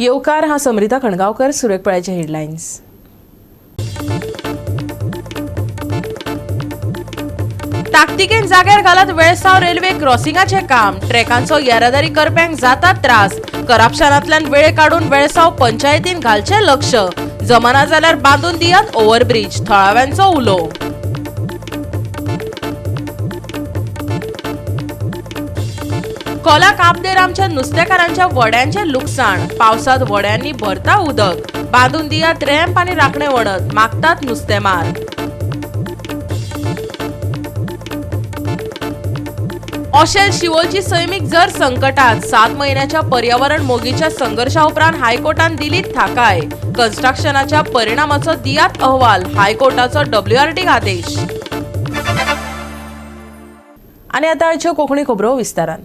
येवकार हा समृद्धा खणगावकर, सुरेख पळ्याचे हेडलाईन्स। ताकतिकेन जाग्यार घालत वेळसाव रेल्वे क्रॉसिंगाचे काम, ट्रॅकांचो येरादारी करप्यांक जाता त्रास, करप्शनांतल्यान वेळ काडून वेळसाव पंचायतीन घालचे लक्ष, जमना जाल्यार बांदून दियात ओव्हरब्रिज, थळाव्यांचो उलो। कोला कापदेरामच्या नुस्तेकारांच्या वड्यांचे लुकसाण, पावसात वड्यांनी भरता उदक, बांदून दियात रॅम्प आनी राखणे वणत, मागतात नुस्तेमार। ओशेल शिवोलची सैमीक जर संकटात, 7 महिन्याच्या पर्यावरण मोगीच्या संघर्षा उपरांत हायकोर्टान दिली थाकाय, कन्स्ट्रक्शनाच्या परिणामाचो दियात अहवाल, हायकोर्टाचो WRT आदेश। आणि आता आयच्यो कोंकणी खबरो विस्तारान।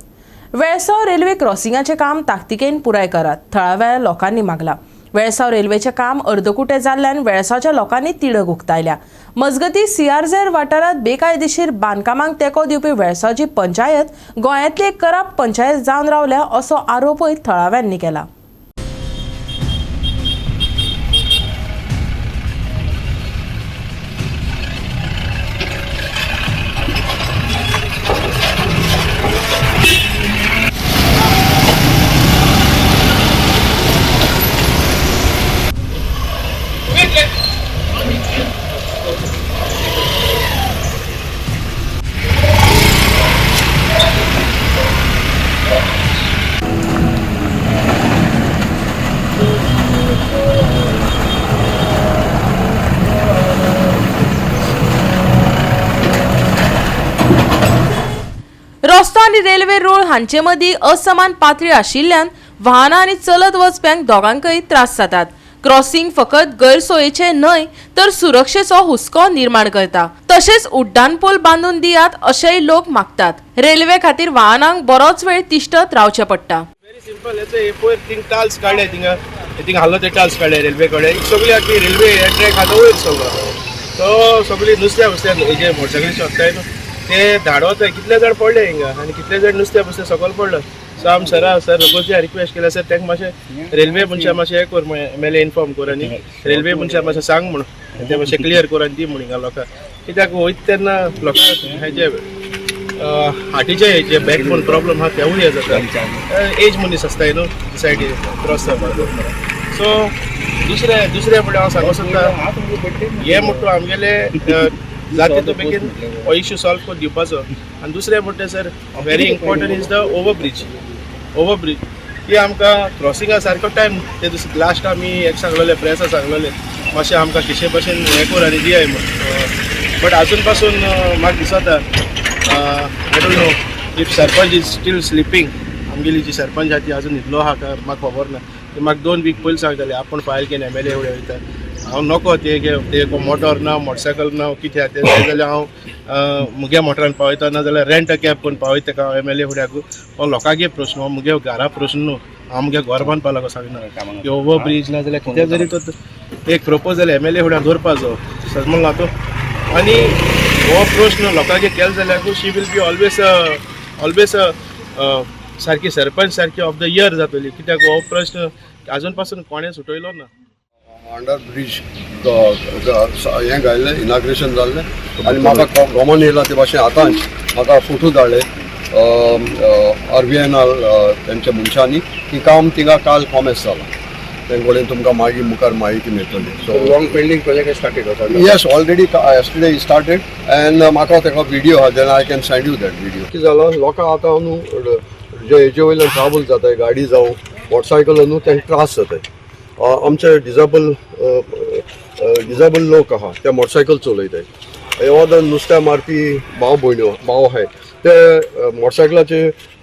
वेळसाव रेल्वे क्रॉसिंगाचे काम ताकतिकेन पुराय करात, थळाव्या लोकांनी मागला। वेळसाव रेल्वेचे काम अर्दकुटे जाल्ल्यान वेळसावच्या लोकांनी तिडक उक्तायल्या। मजगती CRZ वाठारात बेकायदेशीर बांदकामांक तेको दिवपी वेळसावची पंचायत गोंयांतली एक करप्ट पंचायत जावन रावल्या असो आरोपय थळाव्यांनी केला। रस्तो आनी रेल्वे रूळ हांचे मदीं असमान पातळी आशिल्ल्यान वाहनां आनी चलत वचप्यांक दोगांकय त्रास जातात। क्रॉसिंग फकत गैरसोयेचे न्हय तर सुरक्षेचो हुस्को निर्माण करता। तशेंच उड्डाण पूल बांदून दियात अशेय लोक मागतात। रेल्वे खातीर वाहनांक बरोच वेळ तिश्तत रावचे पडटा। वेरी सिंपल याचे पयर थिंग टाल्स काडले थिंग हालो ते टाल्स काडले रेल्वे कडेन सगळी आखी रेल्वे ट्रॅक आसा वयर सगळो तो सगळी नुस्त्या हेजे मोटरसायकलीचे वताय न्हू ते धाडवताय कितले जाण पडले हिंगा आनी कितले जाण नुस्त्या बसते सकयल पडलो। सो आम सर रोगोची रिक्वेस्ट केला सर तांकां मातशें रेल्वे मनशां मातशें हें कर MLA इन्फॉर्म कर आनी रेल्वे मनशां मातशें सांग म्हणून ते मातशें क्लियर कर आनी दी म्हणून हिंगा लोकांक कित्याक वयता तेन्ना लोकांक हेजे हार्टीचे हेजे बॅकबोन प्रॉब्लम आहा तेवूय हे जाता। एज मनीस आसताय न्हू सायडी क्रॉस जावपाक। सो दुसरे फुडें हांव सांगूंक सोदता हे म्हणटा आमगेले जाता तो बेगीन हो इश्यू सॉल्व करून दिवपाचो। आनी दुसरें म्हणटा sir very important is the overbridge की आमकां क्रॉसिंगा सारको टायम ते लास्ट आमी एक सांगलेले प्रेसा सांगलेले मातशें आमकां किशे भशेन हें कर आनी दियाय म्हण बट आजून पासून म्हाका दिसता I don't know if sarpanch is steel sleeping आमगेली जी सरपंच आहा ती आजून न्हिदलो आहा काय म्हाका खबर ना। म्हाका 2 वीक पयलीं सांगताले आपूण फायल केलें MLA फुडें वयता हांव नको ते मोटर ना मोटरसायकल ना कितें आहा तें जाय जाल्यार हांव मुगे मोटरान पावयता ना जाल्यार रेंट अ कॅब करून पावयता ताका MLA फुड्याक। हो लोकांगे प्रश्न हो मुगे घरा प्रश्न न्हू हांव मुगे घर बांदपा लागो सांगना की ओवर ब्रिज ना जाल्यार कितें जरी तो एक प्रपोजल MLA फुड्यान दवरपाचो समजलो तो आनी हो प्रश्न लोकांगे केलो जाल्यार शी वील बी ऑलवेज सारकी सरपंच सारकी ऑफ द इयर जातली कित्याक हो प्रश्न आजून पासून कोणें सुटयलो ना। अंडर ब्रिज हें घाल्लें इनाग्रेशन जाल्लें आनी म्हाका गमन येयला ते भाशेन आतांच म्हाका फोटो धाडले RBNL तेंच्या मनशांनी की काम थिंगा काल कॉमेस जालां तेंचे कडेन तुमकां मागीर मुखार म्हायती मेळटली। So long pending project started yes already yesterday started and म्हाका तेका व्हिडिओ आहा then I can send you that video. कितें जालां लोकांक आतां न्हू जे हेजे वयल्यान ट्रावल जाताय गाडी जावं मोटरसायकल न्हू तेंकां त्रास जाताय। आमचे डिजेबल लोक आहा ते मोटरसायकल चलयताय हे नुस्त्या मारपी भाव आहाय ते मोटरसायकलाचे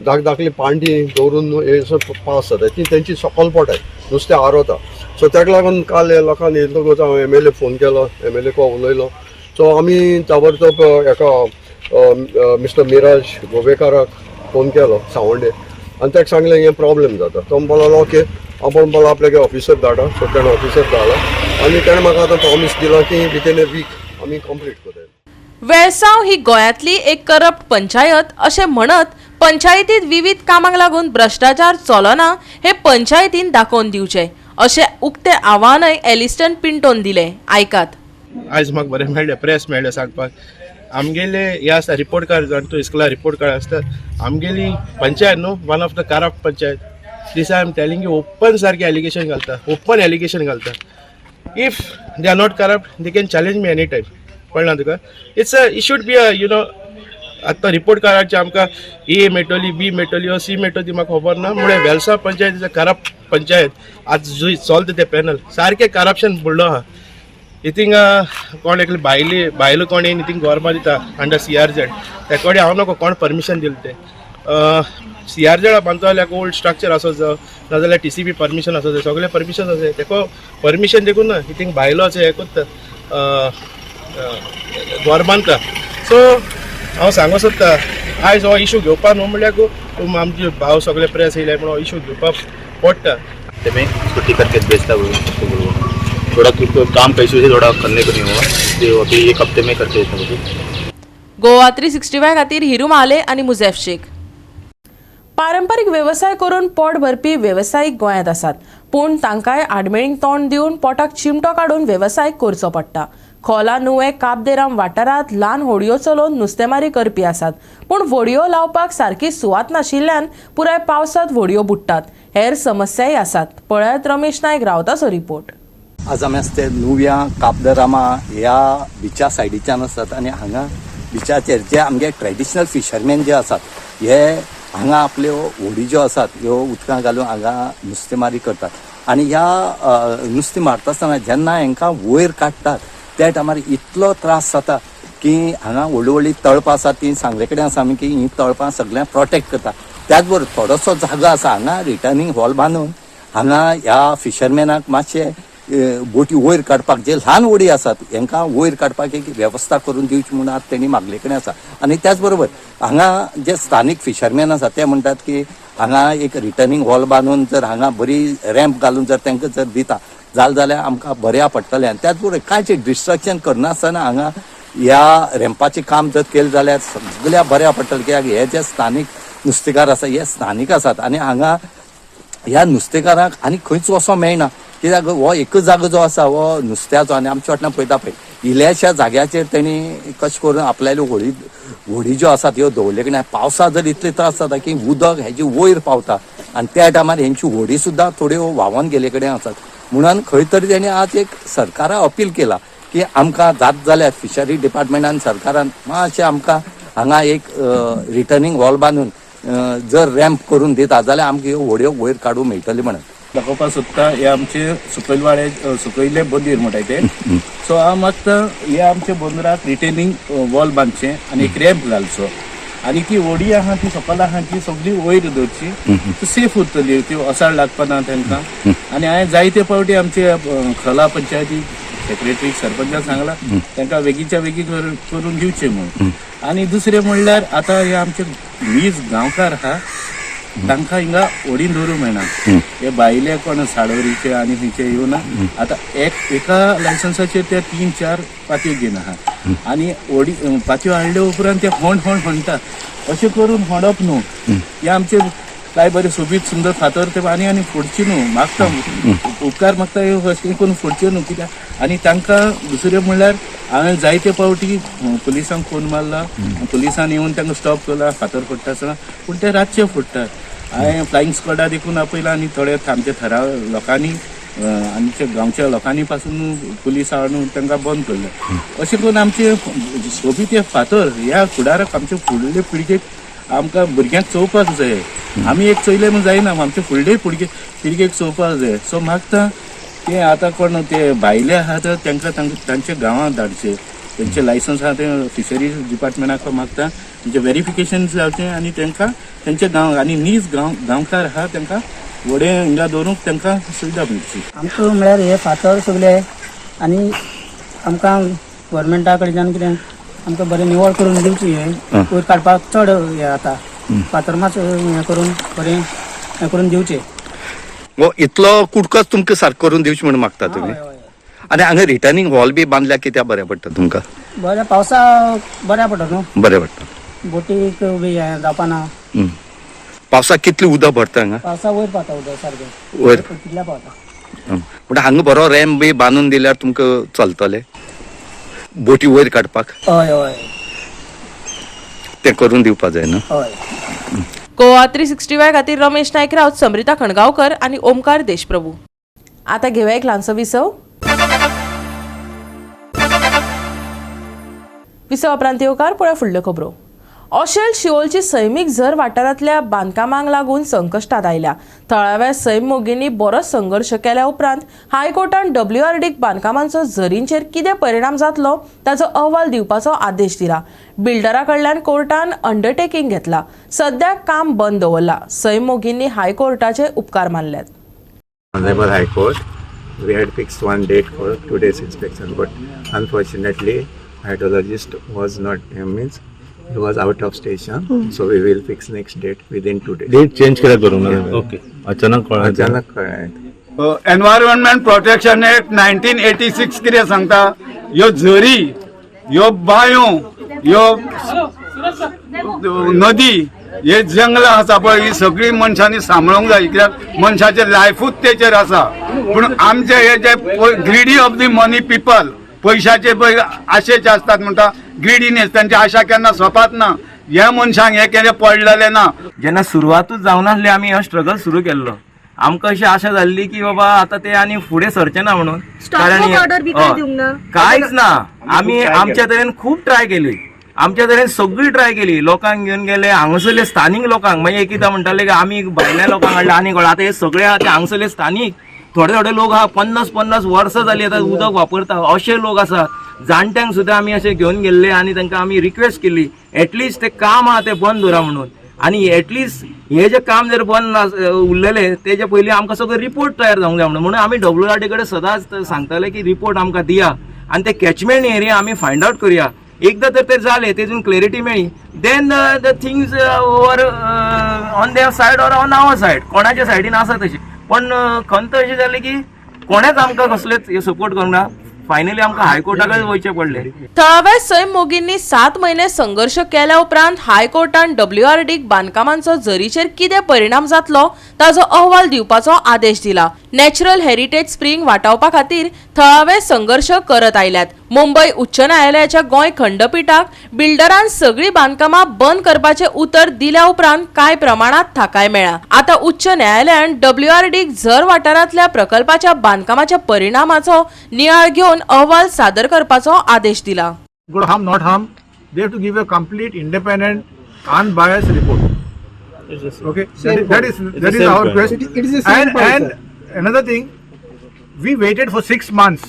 धाकली पांडी दवरून हे पास जाताय ती तेंची सकयल पडटाय नुस्तें आरोता। सो ताका लागून काल हे लोकांनी येतकच हांव MLA फोन केलो MLA को उलयलो। सो आमी ताबडतोब एका मिस्टर मिराज गोवेकाराक फोन केलो सावंडे आनी ताका सांगलें हें प्रॉब्लेम जाता। तो म्हणपाक ओके आपण बोला आपल्याक ऑफिसर धाडा सो ताणें ऑफिसर धाडला आनी ताणें म्हाका आतां प्रॉमीस दिला की विथीन ए वीक आमी कंप्लीट करता। वेळसाव ही गोंयांतली एक करप्ट पंचायत अशें म्हणत पंचायतीत विविध कामांक लागून भ्रष्टाचार चलना हे पंचायतीन दाखोवन दिवचे अशें उक्ते आव्हानय एलिस्टन पिंटोन दिले. आयकात. आयज म्हाका बरें मेळ्ळें, प्रेस मेळ्ळें सांगपाक. आमगेले हे आसता रिपोर्ट कार्ड, जाण तूं इस्कुला रिपोर्ट कार्ड आसता. आमगेली पंचायत न्हू, one of the corrupt panchayat. This I am telling you, open सारकें एलिगेशन घालता, ओपन एलिगेशन घालता. If they are not corrupt they can challenge me any time. कळना तुका? It's it should be a आतां report कार्डाचे आमकां ए मेळटली, बी मेळटली ओ सी मेळटली म्हाका खबर ना. म्हळ्यार Velsao panchayat is a corrupt panchayat. आज जो चलता ते पॅनल सारकें करप्शन बुडलो आहा. इथींग कोण एकले बायलो कोण येवन इथींग गोरबा दिता अंडर CRZ. ते कडेन हांव नको कोण परमिशन दिलें ते. CRZ बांदता जाल्यार ओल्ड स्ट्रक्चर आसो जाय, नाजाल्यार TCP परमिशन आसो जाय, सगळे परमिशन आसा जाय. तेका परमिशन देखून ना, इथींग बायलो हे करता गोरबांता. सो हांव सांगो सोदता, आयज हो इशू घेवपा न्हू म्हणल्यार आमचे भाव सगळे प्रेस येयले म्हणून हो इशू घेवपा पडटा. में इसको ठीक करके बेचता हुआ थोड़ा काम कैसे से थोड़ा करने को नहीं हुआ, तो अभी एक हफ्ते में करके देता मुझे. गोवा 365 खातीर हिरू माले आणि मुझेफ शेख. पारंपरीक व्यवसाय करून पोट भरपी व्यावसायिक गोंयांत आसात, पूण तांकांय आडमेळींक तोंड दिवन पोटाक चिमटो काडून व्यवसाय करचो पडटा. खोला नुवें काबदेराम वाठारांत ल्हान होडयो चलोवन नुस्तेमारी करपी आसात, पूण व्हडयो लावपाक सारकी सुवात नाशिल्ल्यान पुराय पावसांत व्हडयो बुडटात. हेर समस्याय आसात. पळयात रमेश नायक रावताचो रिपोर्ट. आज आमी आसते नुव्या काबदरामा ह्या बिचा सायडीच्यान आसात आनी हांगा बिचाचेर जे आमगे ट्रेडिशनल फिशरमॅन जे आसात हे हांगा आपल्यो होडी ज्यो आसात ह्यो उदकांत घालून हांगा नुस्तेमारी करतात. आनी ह्या नुस्तें मारता आसतना जेन्ना हांकां वयर काडटात त्या टायमार इतलो त्रास जाता की हांगा व्हडली व्हडली तळपां आसात ती सांगले कडेन आसा आमी की ही तळपां सगळ्यांक प्रोटेक्ट करता. त्याच बरोबर थोडोसो जागो आसा हांगा रिटर्निंग हॉल बांदून हांगा ह्या फिशरमॅनाक मातशे बोटी वयर काडपाक जे ल्हान होडी आसात हांकां वयर काडपाक एक वेवस्था करून दिवची म्हणून आज तेणी मागले कडेन आसा. आनी त्याच बरोबर हांगा जे स्थानीक फिशरमॅन आसात ते म्हणटात की हांगा एक रिटर्निंग हॉल बांदून जर हांगा बरी रॅम्प घालून जर तांकां जर दिता जाल्यार आमकां बऱ्या पडटलें. आनी त्याच बरोबर कांयच डिस्ट्रक्शन करनासतना हांगा ह्या रॅम्पाचें काम जर केलें जाल्यार सगळ्या बऱ्या पडटलें. कित्याक हे जे स्थानीक नुस्तेकार आसा हे स्थानीक आसात आनी हांगा ह्या नुस्तेकारांक आनी खंयच वचोंक मेळना. कित्याक हो एकच जागो जो आसा हो नुस्त्याचो आनी आमच्या वाटेन पळयता पळय इल्ल्याशा जाग्याचेर तेणी कशें करून आपल्याल्यो व्हडी ज्यो आसात ह्यो दवरले कडेन पावसांत जर इतले त्रास जाता की उदक हेजे वयर पावता आनी त्या टायमार हेंची व्हडी सुद्दां थोड्यो व्हांवोन गेले कडेन आसात. म्हणून खंय तरी तेणी आज एक सरकाराक अपील केला की आमकां जात जाल्यार फिशरी डिपार्टमेंटान सरकारान मातशें आमकां हांगा एक रिटर्निंग हॉल बांदून जर रॅम्प करून दिता जाल्यार आमकां ह्यो व्हडयो वयर काडूंक मेळटली म्हणून दाखोवपाक सोदता. हे आमचे सुकयले बंदीर म्हणटाय ते. सो हांव मागता हे आमच्या बंदराक रिटेनिंग वॉल बांदचें आनी एक रॅम्प घालचो आनी ती होडी आहा ती सकयल आहा ती सगळी वयर दवरची, सेफ उरतली, त्यो ओसाड लागपा ना तांकां. आनी हांवें जायते फावटी आमचे खोला पंचायती सेक्रेटरी सरपंचाक सांगला तांकां बेगीच्या बेगी करून दिवचे म्हणून. आनी दुसरें म्हणल्यार आतां हे आमचे 20 गांवकार आहा तांकां हिंगा होडीन दवरूंक मेळना. हे भायले कोण साडोरीचे आनी खंयचे येवन आतां एका लायसन्साचेर ते 3-4 पातयो घेवन आहा आनी होडी पातयो हाडले उपरांत ते होणटा अशें करून होडप न्हू. हे आमचे काय बरे सोबीत सुंदर फातर ते आनी फोडची न्हू. मागता उपकार मागता अशें करून फोडच्यो न्हू. कित्याक आनी तांकां दुसरें म्हणल्यार हांवें जायते फावटी पुलिसांक फोन मारला, पुलिसान येवन तांकां स्टॉप केला फातर फोडटा आसतना, पूण ते रातचे फोडटात. हांवें फ्लायंग स्क्वॉडा देखून आपयला आनी थोडे आमच्या थराव लोकांनी आमच्या गांवच्या लोकांनी पासून पुलीस हाडून तांकां बंद केल्ले. अशें करून आमचे सोबीत हे फातर ह्या फुडाराक आमचे फुडले पिळगेक आमकां भुरग्यांक चोवपाक जाय. आमी एक चोयले म्हूण जायना, आमचे फुडले पिळगेक चोवपाक जाय. सो मागता ते आतां कोण ते भायले आहात तांकां तांच्या गांवांत धाडचे, तेंचे लायसन्स आहा ते फिशरीज डिपार्टमेंटाक मागता तेंचे व्हेरिफिकेशन जावचें आनी तांकां तेंचे गांव आनी नीज गांवकार आहा तांकां व्हडे हिंगा दवरूंक तांकां सुविधा मेळची. आमकां म्हळ्यार हे फातर सगळे आनी आमकां गव्हर्मेंटा कडच्यान कितें आमकां बरें निवळ करून दिवची. हे वयर काडपाक चड हे जाता, फातर मातसो हें करून बरें हें करून दिवचें. इतलो कुडकोच तुमकां सारको करून दिवची म्हणून मागता तुमी. आनी हांगा रिटर्निंग हॉल बी बांदल्यार कित्याक बरें पडटा तुमकां? बरें पावसा बऱ्या पडटा न्हू. बरें पडटा. बोटीक बी जावपाना. पावसाक कितली उदक भरता हांगा? पावसा वयर पावता उदक सारकें. वयर कितल्या पावता. म्हणजे हांगा बरो रॅम्प बी बांदून दिल्यार तुमकां चलतले बोटी वयर काडपाक? हय हय तें करून दिवपाक जाय न्हू? हय. गोवा 365 खातीर रमेश नायक रावत, समृता खणगांवकर आणि ओमकार देशप्रभू. आता घेऊया एक ल्हानसो विसव. विसव उपरांत येवकार पळय फुडल्यो खबरो. ऑशेल शिओलची सैमीक झर वाठारांतल्या बांदकामांक लागून संकश्टांत आयल्या. थळाव्या सैम मोगींनी बरोच संघर्श केल्या उपरांत हायकोर्टान WRDक बांदकामांचो झरींचेर कितें परिणाम जातलो ताचो अहवाल दिवपाचो आदेश दिला. बिल्डरा कडल्यान कोर्टान अंडरटेकिंग घेतला. सद्याक काम बंद दवरला. सैम मोगींनी हायकोर्टाचे उपकार मानल्यात. Honorable High Court, we had fixed one date for today's inspection, but unfortunately, hydrologist was not he was out of station, so we will fix next date within 2 days. Date change केल्या करूंक ना. Okay. अचानक कळ्ळें. Environment protection act 1986 कितें सांगता, ह्यो झरी, ह्यो बांयो, ह्यो नदी, हे जंगलां आसा पळय, ही सगळी मनशांनी सांबाळूंक जाय. कित्याक मनशाचें लायफूच तेचेर आसा. पूण आमचे हे जे greedy of the money people, पैशाचे पळय आशेचे असतात म्हणटा, ग्रिडीनेस, तांची आशा केन्ना सोंपात ना. ह्या मनशांक हे केन्ना पडलेले ना. जेन्ना सुरवातूच जावन आसली आमी हो स्ट्रगल सुरू केल्लो, आमकां अशी आशा जाल्ली की बाबा आतां ते आनी फुडें सरचे ना म्हणून. कांयच ना. आमी आमच्या तरेन खूब ट्राय केली. आमच्या तरेन सगळी ट्राय केली. लोकांक घेवन गेले, हांगासरले स्थानीक लोकांक. मागीर एकदां म्हणटाले की आमी भायल्या लोकांक हाडले आनी कळ्ळें आतां हे सगळे आहा ते हांगासरले स्थानीक. थोडे थोडे लोक आहा 50-50 वर्सां जालीं आतां उदक वापरता अशे लोक आसा. जाणट्यांक सुद्दां आमी अशे घेवन गेल्ले आनी तांकां आमी रिक्वेस्ट केली एटलिस्ट ते काम आहा ते बंद दवरा म्हणून. आनी एटलिस्ट हे जे काम जर बंद उरलेले तेजे पयलीं आमकां सगळो रिपोर्ट तयार जावंक जाय म्हणून आमी WRD कडेन सदांच सांगताले की रिपोर्ट आमकां दिया आनी ते कॅचमेंट एरिया आमी फायंड आउट करुया. एकदां तर ते जाले, तेतून क्लॅरिटी मेळ्ळी, then the things over on their side or on our side. कोणाच्या सायडीन आसा तशी. पण खंत अशी जाली की कोणेच आमकां कसलेच सपोर्ट करूंक ना. फायनली आमकां हायकोर्टाकच वयचे पडले. थळाव्या सैम मोगींनी 7 महिने संघर्ष केल्या उपरांत हायकोर्टान WRDक बांदकामांचो झरीचेर कितें परिणाम जातलो ताचो अहवाल दिवपाचो आदेश दिला. नॅचरल हेरिटेज स्प्रिंग वाटावपा खातीर थळावे संघर्ष करत आयल्यात. मुंबय उच्च न्यायालयाच्या गोंय खंडपीठाक बिल्डरान सगळी बांदकामां बंद करपाचे उतर दिल्या उपरांत कांय प्रमाणात थाकाय मेळ्ळा. आता उच्च न्यायालयान WRDक झर वाठारांतल्या प्रकल्पाच्या बांदकामाच्या परिणामाचो नियाळ घेवन अहवाल सादर करपाचो आदेश दिला. Good harm, not harm. They have to give a complete, independent, unbiased report. Okay, that is our quest. It is the same and another thing, we waited for 6 months,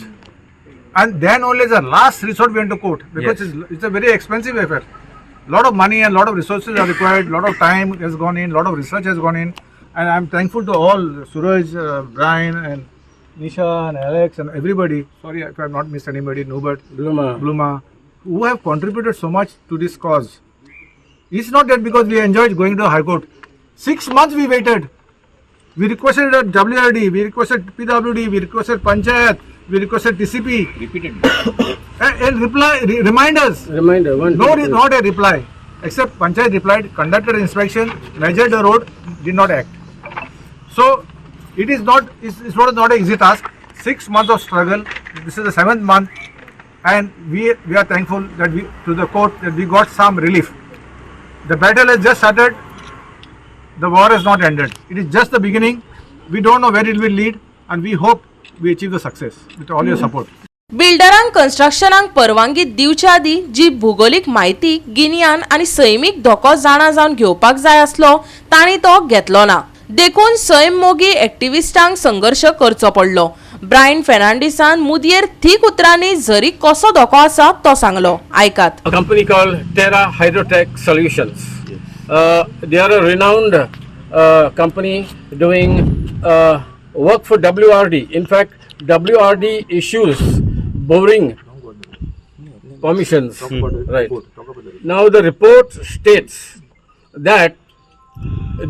and then only as a last resort we went to court because it's a very expensive affair. Lot of money and lot of resources are required. Lot of time has gone in. Lot of research has gone in, and I'm thankful to all Suraj, Brian, and Nisha and Alex and everybody. Sorry if I've not missed anybody. Nubert, Bluma, who have contributed so much to this cause. It's not that because we enjoyed going to the High Court. 6 months we waited. We requested WRD, we requested PWD, we requested Panchayat, we requested TCP. Repeatedly. and reminders. Reminder. Not a reply. Except Panchayat replied, conducted inspection, measured the road, did not act. So it is not. It's not an easy task. 6 months of struggle. This is the 7th month, and we are thankful that to the court that we got some relief. The battle has just started. The war has not ended. It is just the beginning. We don't know where it will lead, and we hope we achieve the success with all your support. बिल्डरांक कन्स्ट्रक्शनाक परवानगी दिवच्या आदी जी भूगोलीक म्हायती गिन्यान आनी सैमीक धोको जाणा जावन घेवपाक जाय आसलो तांणी तो घेतलो ना. देखून सैम मोगी एक्टिविस्टांक संघर्ष करचो पडलो. ब्रायन फेर्नांडिसान मुदयेर थीक उतरांनी झरीक कसो धोको आसा तो सांगलो. आयकात. A company called Terra Hydrotech Solutions. They are a renowned company doing work for WRD. In fact, WRD issues boring permissions. Right. Now the report states that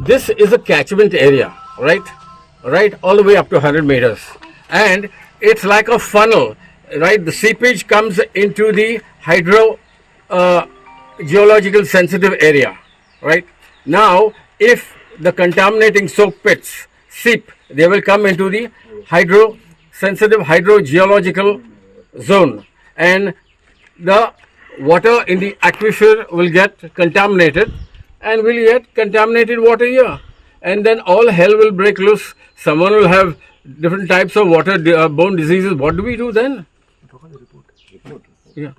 this is a catchment area, right all the way up to 100 meters, and it's like a funnel, right? The seepage comes into the hydro geological sensitive area, right? Now, if the contaminating soak pits seep, they will come into the sensitive hydrogeological zone, and the water in the aquifer will get contaminated, and we'll get contaminated water here, and then all hell will break loose. Someone will have different types of water-borne diseases. What do we do then? Yeah.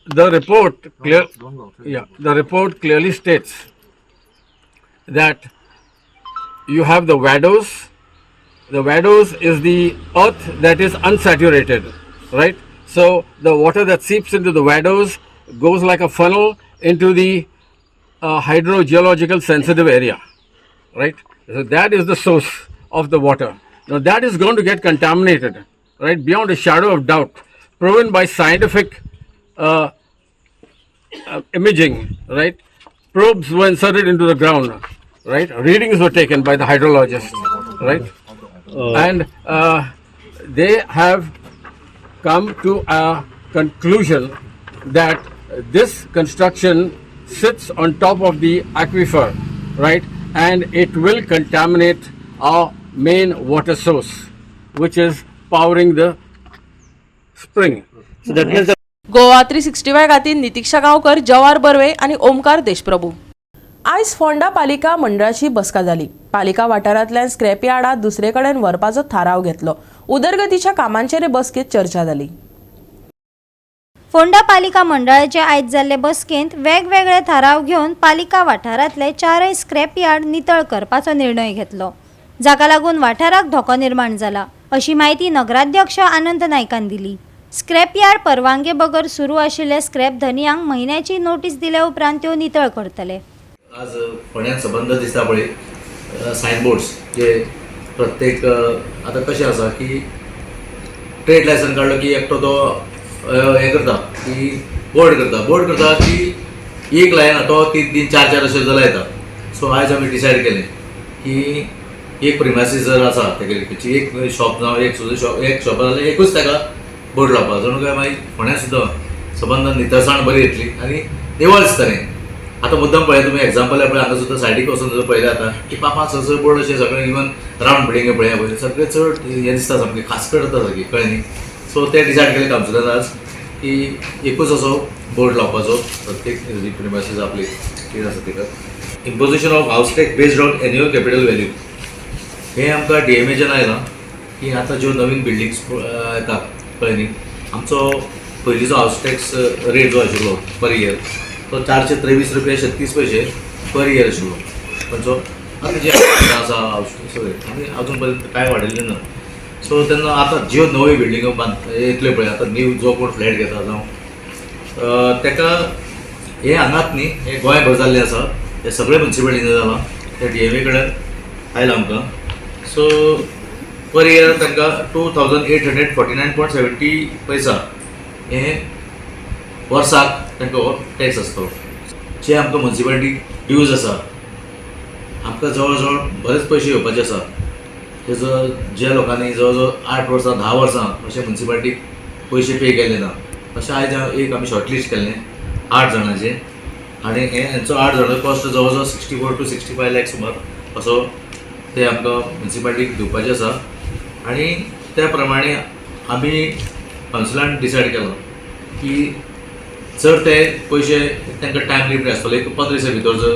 The report clearly states that you have the vados. The vados is the earth that is unsaturated, right? So the water that seeps into the vados goes like a funnel into the hydrogeological sensitive area, right? So that is the source of the water. Now that is going to get contaminated, right? Beyond a shadow of doubt, proven by scientific imaging, right? Probes were inserted into the ground, right? Readings were taken by the hydrologists, right? And they have come to a conclusion that this construction sits on top of the aquifer, right? And it will contaminate our main water source, which is powering the spring. So that means Goa 365 खातीर नितीक्षा गांवकर, जवाहर बर्वे आणि ओमकार देशप्रभू. आयज फोंडा पालिका मंडळाची बसका जाली. पालिका वाठारांतल्यान scrap यार्डात दुसरे कडेन व्हरपाचो थाराव घेतलो. उदरगतीच्या कामांचेर बसकेत चर्चा जाली. फोंडा पालिका मंडळाचे आयज जाल्ले बसकेंत वेगवेगळे थाराव घेवन पालिका वाठारांतले 4 स्क्रॅप यार्ड नितळ करपाचो निर्णय घेतलो, जाका लागून वाठाराक धोको निर्माण जाला, अशी माहिती नगराध्यक्ष आनंद नायकान दिली. स्क्रॅप यार्ड परवानगी बगर सुरू आशिल्ले स्क्रॅप धनियांक म्हयन्याची नोटीस दिले उपरांत त्यो नितळ करतले. आज फोंड्यान संबंध दिसता पळय सायनबोर्ड्स जे प्रत्येक आतां कशें आसा की ट्रेड लायसन काडलो की एकटो तो हें करता की बोर्ड करता की एक लायना तो 3-3, 4-4 अशें जाल्यार येता. सो आयज आमी डिसायड केलें की एक प्रिमायसीस जर आसा तेगेली एक शॉप जावं एक शॉप जाल्यार एकूच ताका बोर्ड लावपाक, जणू काय मागीर फोंड्यान सुद्दां संबंद नितळसाण बरी येतली आनी निवळ दिसतलें. आतां मुद्दम पळय तुमी एग्जाम्पल पळय हांगा सुद्दां सायडीक वचून जर पळयलें जाता की 5-6 बोर्ड अशें सगळें इवन रावंड बिल्डिंगे पळया पळय सगळें चड हें दिसता सामकें खासकट जाता सारकी, कळ्ळें न्ही. सो ते डिसायड केलें कावन्सिलरान आज की एकूच असो बोर्ड लावपाचो प्रत्येक प्रिमायसीस आपली कितें आसा तिका. इम्पोजिशन ऑफ हावस tax based on annual capital value हें आमकां DMAच्यान आयलां की आतां ज्यो नवीन बिल्डिंग्स येता कळ्ळें न्ही, आमचो पयलींचो हावस टॅक्स रेट जो आशिल्लो पर इयर तो 423 रुपया 36 पैसे पर इयर आशिल्लो. पण सो आतां जे आसा सगळें आनी अजून पर्यंत कांय वाडिल्लें ना. सो तेन्ना आतां ज्यो नव्यो बिल्डिंगो येतल्यो पळय आतां न्यू जो कोण फ्लॅट घेता जावं ताका हे हांगात न्ही हे गोंयभर जाल्लें आसा, हे सगळे म्युन्सिपालिटीनी जालां, ते DMA कडेन आयलां आमकां. सो पर इयर तांकां 2849.70 पैसा हे वर्साक तांकां हो टॅक्स आसतलो. जे आमकां म्युन्सिपालिटी ड्यूज आसा आमकां जवळ जवळ बरेच पयशे येवपाचे आसा. तेजो ज्या लोकांनी जवळ जवळ 8 वर्सां 10 वर्सां अशे म्युन्सिपालिटीक पयशे पे केले ना, अशें आयज एक आमी शॉर्टलिस्ट केल्लें 8 जाणांचें आनी हेंचो 8 जाणांचो कॉस्ट जवळ जवळ 64 to 65 लाख सुमार असो ते आमकां म्युन्सिपालिटीक दिवपाचें आसा. आनी त्या प्रमाणे आमी कावन्सिलान डिसायड केलो की जर ते पयशे तांकां टायम लिमीट आसतलो 15 दिसा भितर जर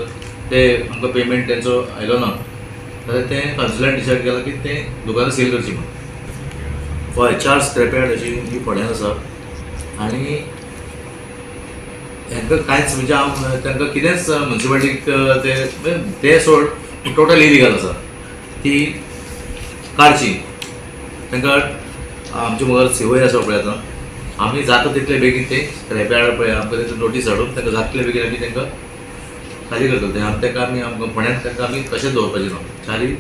ते आमकां पेमेंट तेंचो आयलो ना जाल्यार तें कावन्सिलान डिसायड केलां की तें दुकानां सील करची म्हणून. हय 4 स्क्रॅप यार्ड अशी ही फोंड्यान आसा आनी हांकां कांयच म्हणजे हांव तांकां कितेंच म्युन्सिपालिटीक ते सोड टोटल इलिगल आसा ती काडची. तांकां आमचे मुखार सेवय आसा पळय आतां आमी जाता तितले बेगीन ते स्क्रॅप यार्ड पळय आमकां नोटीस धाडून तांकां जाता तितले बेगीन आमी तांकां खाली करतले. आमी तांकां आमकां फोंड्यान तांकां आमी तशेंच दवरपाचें ना. चारय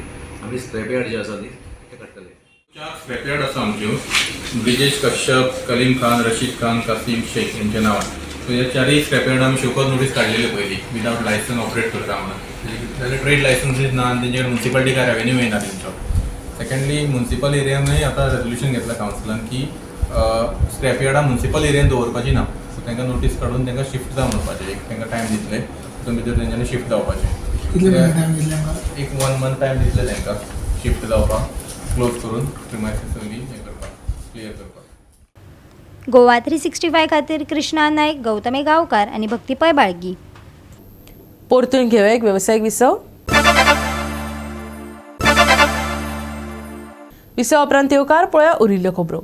आमी स्क्रॅप यार्ड जे आसा ते काडटले. 4 स्क्रॅप यार्ड आसा आमच्यो ब्रिजेश कश्यप, कलीम खान, रशीद खान, कासीम शेख यांच्या नांवान. सो ह्या 4 स्क्रॅप यार्डां आमी शोकत नोटीस काडलेली पयलीं विदावट लायसन ऑपरेट करता म्हणून. जाल्यार ट्रेड लायसन्सीस ना आनी तेंचे म्युन्सिपालिटी काय रेवेन्यू येना तेंचो. सेकंडली म्युन्सिपल एरियानूय आतां रेजोल्युशन घेतलां कावन्सिलान की स्क्रॅप यार्डां म्युन्सिपल एरियान दवरपाची ना. सो तांकां नोटीस काडून तांकां शिफ्ट जावं म्हणपाचें एक तांकां टायम दितले तितून भितर तेंच्यांनी शिफ्ट जावपाचें एक 1 मंथ टायम दितले तांकां शिफ्ट जावपाक क्लोज करून प्रिमायसीस सगळी हें करपाक क्लियर करपाक. गोवा 365 खातीर कृष्णा नायक, गौतमी गांवकार आनी भक्तीपय बाळगी. परतून घेऊया एक व्यावसायिक विसव. विसव उपरांत येवकार पळया उरिल्ल्यो खबरो.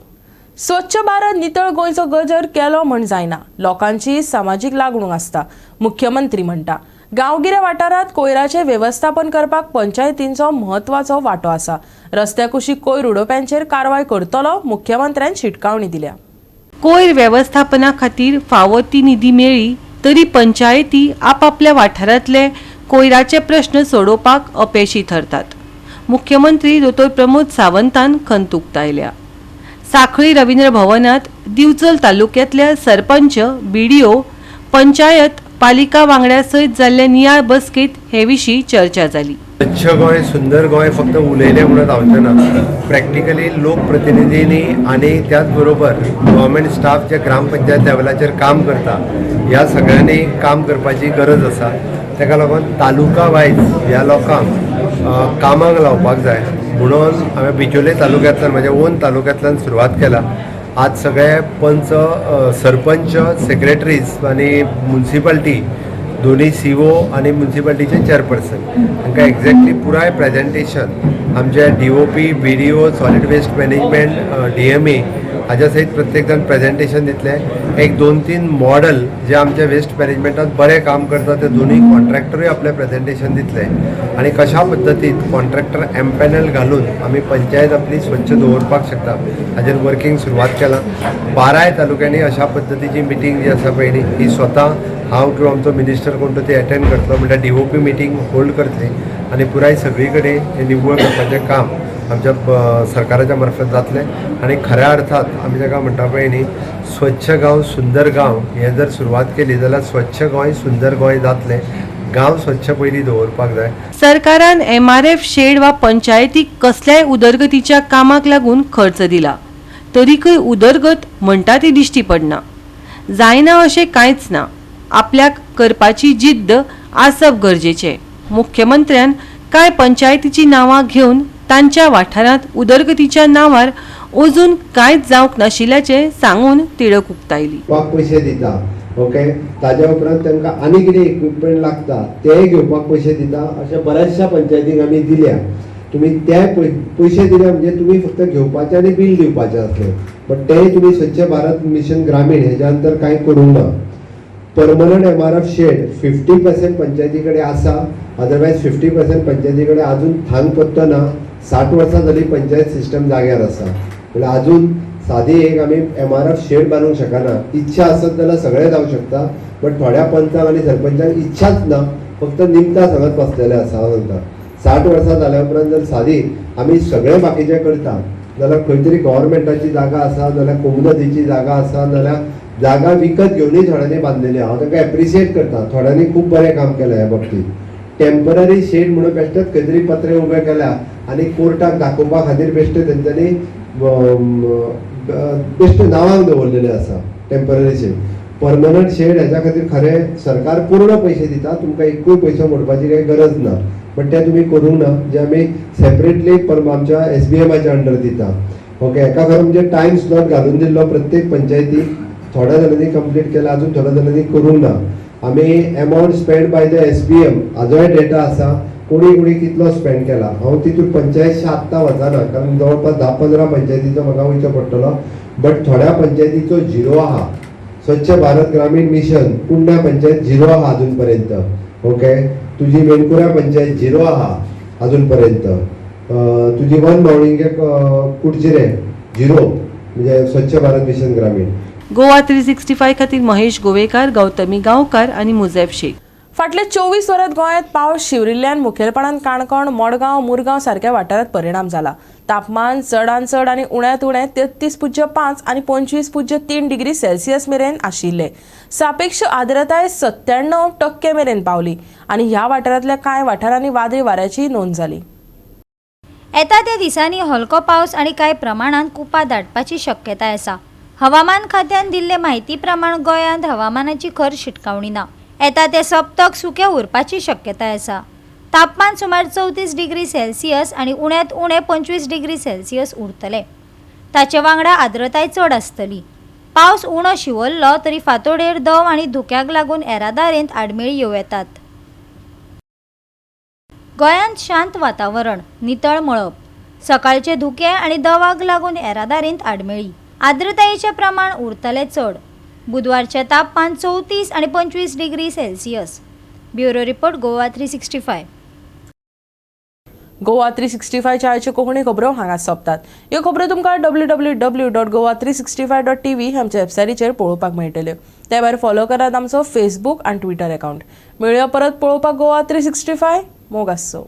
स्वच्छ भारत नितळ गोंयचो गजर केलो म्हण जायना. लोकांची सामाजीक लागणूक आसता, मुख्यमंत्री म्हणटा. गांवगिऱ्या वाठारांत कोयराचें वेवस्थापन करपाक पंचायतींचो म्हत्वाचो वांटो आसा. रस्त्या कुशीक कोयर उडोवप्यांचेर कारवाय करतलो, मुख्यमंत्र्यान शिटकावणी दिल्या. कोयर वेवस्थापना खातीर फावो ती निधी मेळ्ळी तरी पंचायती आपापल्या वाठारांतले कोयराचे प्रश्न सोडोवपाक अपेशी ठरतात. मुख्यमंत्री दोतोर प्रमोद सावंतान खंत उक्तायल्या. साखळी रवींद्र भवनात दिवचल तालुक्यांतल्या सरपंच, बीडीओ, पंचायत, पालिका वांगड्या सयत जाल्ले नियाळ बसकेत हे विशीं चर्चा जाली. स्वच्छ गोंय सुंदर गोंय फक्त उलयले म्हणून जावचें ना. प्रॅक्टिकली लोकप्रतिनिधींनी आणि त्याच बरोबर गव्हर्मेंट स्टाफ जे ग्रामपंचायत लेवलाचेर काम करता ह्या सगळ्यांनी काम करपाची गरज आसा. ताका लागून तालुका वायज ह्या लोकांक कामाक लावपाक जाय म्हणून हांवें बिचोले तालुक्यांतल्यान म्हज्या ओन तालुक्यांतल्यान सुरवात केला. आज सगळे पंच, सरपंच, सेक्रेटरीज आणि म्युन्सिपाल्टी दोन्ही सीओ आणि म्युन्सिपाल्टीचे चेअरपर्सन तांकां एक्झॅक्टली पुराय प्रेजेंटेशन आमचे DOP, BDO, solid waste management, DME हाच्या सयत प्रत्येक जण प्रेजेंटेशन दितले. एक 2-3 मॉडल जे आमच्या वेस्ट मॅनेजमेंटात बरें काम करता ते दोन्ही कॉन्ट्रॅक्टरूय आपले प्रेजेंटेशन दितले आणि कशा पद्दतीन कॉन्ट्रॅक्टर एम्पॅनल घालून आमी पंचायत आपली स्वच्छ दवरपाक शकता हाजेर वर्किंग सुरवात केला. 12 तालुक्यांनी अशा पद्दतीची मिटींग जी आसा पळय ही स्वता हांव किंवा आमचो मिनिस्टर कोण तो ते अटेंड करतलो म्हणल्यार DOP मिटींग होल्ड करतली आणि पुराय सगळी कडेन हे निवळ करपाचें काम आमच्या सरकाराच्या मार्फत जातलें आणि खऱ्या अर्थात आमी ताका म्हणटा पळय न्ही स्वच्छ गांव सुंदर गांव हे जर सुरवात केली जाल्यार स्वच्छ गोंय सुंदर गोंय जातलें. गांव स्वच्छ पयलीं दवरपाक जाय. सरकारान MRF शेड वा पंचायतीक कसल्याय उदरगतीच्या कामाक लागून खर्च दिला तरीकय उदरगत म्हणटा ती दिश्टी पडना. जायना अशें कांयच ना. आपल्याक करपाची जिद्द आसप गरजेचें. मुख्यमंत्र्यान कांय पंचायतीची नांवां घेवन तांच्या वाठारांत उदरगतीच्या नांवार अजून कांयच जावंक नाशिल्ल्याचें सांगून तिडक उक्तायली. पयशे दिता ओके ताज्या उपरांत तांकां आनी कितें इक्विपमेंट लागता तेय घेवपाक पयशे दिता. अशा बऱ्याचशा पंचायतीक आमी दिल्या. तुम्ही ते पयशे दिले म्हणजे तुम्ही फक्त घेवपाचे आनी बील दिवपाचें आसलें बट तेय तुम्ही स्वच्छ भारत मिशन ग्रामीण हेच्या अंतर कांय करूंक ना. परमनंट MRF शेड 50% पंचायती कडेन आसा. अदरवायज 50% पंचायती कडेन अजून थांग पत्तो ना. 60 वर्सां जाली पंचायत सिस्टम जाग्यार आसा म्हळ्यार अजून सादी एक आमी MRF शेड बांदूंक शकना. इच्छा आसत जाल्यार सगळें जावं शकता बट थोड्या पंचांक आनी सरपंचांक इच्छाच ना. फक्त निमतां सांगत बसलेले आसा. हांव सांगता 60 वर्सां जाल्या उपरांत जर सादी आमी सगळें बाकीचें करता जाल्यार खंय तरी गव्हर्मेंटाची जागा आसा जाल्यार कोमनदीची जागा आसा जाल्यार जागा विकत घेवनूय थोड्यांनी बांदलेली. हांव ताका एप्रिशिएट करता. थोड्यांनी खूब बरें काम केलें ह्या बाबतींत. टेम्पररी शेड म्हणून बेश्टेच खंय तरी पत्रे उबे केल्या आनी कोर्टाक दाखोवपा खातीर बेश्टे तेंच्यांनी बेश्टे नांवांक दवरलेले आसा टेम्पररी शेड. परमनंट शेड हेच्या खातीर खरें सरकार पूर्ण पयशे दिता. तुमकां एकूय पयसो मोडपाची काही गरज ना बट ते तुमी करूंक ना. जे आमी सेपरेटली आमच्या SBMच्या अंडर दिता. ओके एका खरें म्हणजे टायम स्लॉट घालून दिल्लो प्रत्येक पंचायतीक. थोड्या जाणांनी कंप्लीट केला अजून थोड्या जाणांनी करूंक ना. आमी amount spend by the SBM हाजोय डेटा आसा. कोणी कितलो स्पेंड केला. हांव तितून पंचायतशी आत्तां वचना कारण जवळपास 10-15 पंचायतीचो म्हाका वयचो पडटलो बट थोड्या पंचायतीचो 0 आहा. स्वच्छ भारत ग्रामीण मिशन कुंड्या पंचायत 0 आहा अजून पर्यंत. ओके तुजी मेणकुऱ्या पंचायत 0 आहा अजून पर्यंत. तुजी वन मावळिंगे कुडचिरे 0 म्हणजे स्वच्छ भारत मिशन ग्रामीण. गोवा 365 खातीर महेश गोवेकार, गौतमी गांवकार आनी मुजेफ शेख. फाटले 24 वरांत गोंयांत पावस शिवरिल्ल्यान मुखेलपणान काणकोण, मडगांव, मुरगांव सारक्या वाठारांत परिणाम जाला. तापमान चडांत चड आनी उण्यांत उणें 33.5 आनी 25.3 डिग्री सेल्सियस मेरेन आशिल्ले. सापेक्ष आर्द्रताय 97% मेरेन पावली आनी ह्या वाठारांतल्या कांय वाठारांनी वादळी वाऱ्याची नोंद जाली. येता त्या दिसांनी हलको पावस आनी कांय प्रमाणात कुपां दाटपाची शक्यताय आसा. हवामान खात्यान दिल्ले म्हायती प्रमाण गोंयांत हवामानाची खर शिटकावणी ना. येता ते सप्तक सुकें उरपाची शक्यताय आसा. तापमान सुमार 34 डिग्री सेल्सियस आनी उण्यांत उणें 25 डिग्री सेल्सियस उरतले. ताचे वांगडा आर्द्रताय चड आसतली. पावस उणो शिवरलो तरी फांतोडेर दव आनी धुक्याक लागून येरादारेंत आडमेळी येवं येतात. गोंयांत शांत वातावरण, नितळ मळब. सकाळचे धुके आनी दवाक लागून येरादारींत आडमेळी. आर्द्रतायेचें प्रमाण उरतलें चड. बुधवारचें तापमान 34 आनी 25 degree Celsius. Bureau report Goa 365. Goa 365 च्या कोंकणी खबरो हांगाच सोंपतात. ह्यो खबरो तुमकां www.goa365.tv आमच्या वेबसायटीचेर पळोवपाक मेळटल्यो. त्या भायर फॉलो करात आमचो फेसबूक आनी ट्विटर अकाउंट. मेळुया परत पळोवपाक गोवा 365. मोग आसचो.